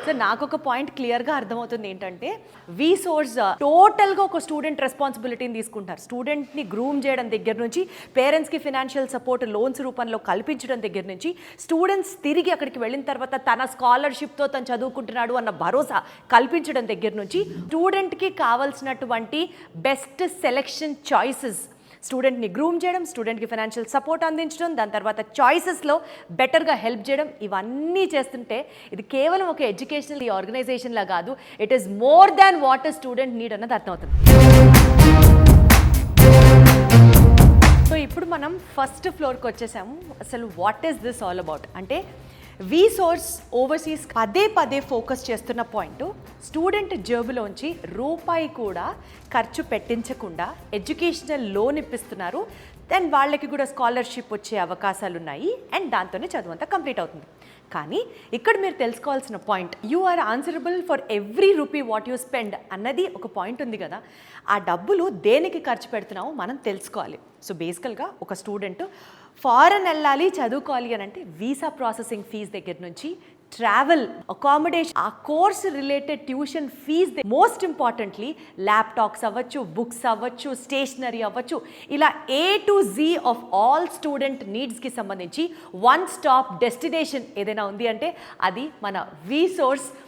So నాకు ఒక point క్లియర్గా అర్థమవుతుంది ఏంటంటే వి సోర్స్ టోటల్గా ఒక స్టూడెంట్ రెస్పాన్సిబిలిటీని తీసుకుంటారు. స్టూడెంట్ని గ్రూమ్ చేయడం దగ్గర నుంచి, పేరెంట్స్కి ఫినాన్షియల్ సపోర్ట్ లోన్స్ రూపంలో కల్పించడం దగ్గర నుంచి, స్టూడెంట్స్ తిరిగి అక్కడికి వెళ్ళిన తర్వాత తన స్కాలర్షిప్తో తను చదువుకుంటున్నాడు అన్న భరోసా కల్పించడం దగ్గర నుంచి, స్టూడెంట్కి కావాల్సినటువంటి బెస్ట్ సెలెక్షన్ చాయిసెస్, స్టూడెంట్ని గ్రూమ్ చేయడం, స్టూడెంట్కి ఫైనాన్షియల్ సపోర్ట్ అందించడం, దాని తర్వాత చాయిసెస్లో బెటర్గా హెల్ప్ చేయడం, ఇవన్నీ చేస్తుంటే ఇది కేవలం ఒక ఎడ్యుకేషనల్ ఆర్గనైజేషన్లా కాదు, it is more than what a student need అన్నది అర్థమవుతుంది. సో ఇప్పుడు మనం ఫస్ట్ ఫ్లోర్కి వచ్చేసాము. అసలు what is this all about అంటే వి సోర్స్ ఓవర్సీస్ పదే ఫోకస్ చేస్తున్న పాయింట్, స్టూడెంట్ జేబులోంచి రూపాయి కూడా ఖర్చు పెట్టించకుండా ఎడ్యుకేషనల్ లోన్ ఇప్పిస్తున్నారు. దెన్ వాళ్ళకి కూడా స్కాలర్షిప్ వచ్చే అవకాశాలు ఉన్నాయి అండ్ దాంతోనే చదువు అంతా కంప్లీట్ అవుతుంది. కానీ ఇక్కడ మీరు తెలుసుకోవాల్సిన point, you are answerable for every rupee what you spend అన్నది ఒక పాయింట్ ఉంది కదా. ఆ డబ్బులు దేనికి ఖర్చు పెడుతున్నామో మనం తెలుసుకోవాలి. సో బేసికల్గా ఒక స్టూడెంట్ ఫారెన్ వెళ్ళాలి చదువుకోవాలి అని అంటే వీసా ప్రాసెసింగ్ ఫీజు దగ్గర నుంచి ట్రావెల్, అకామిడేషన్, ఆ course related tuition fees, most importantly laptops అవ్వచ్చు, బుక్స్ అవ్వచ్చు, స్టేషనరీ అవ్వచ్చు, ఇలా A to Z of all student నీడ్స్కి సంబంధించి వన్ స్టాప్ డెస్టినేషన్ ఏదైనా ఉంది అంటే అది మన వి సోర్స్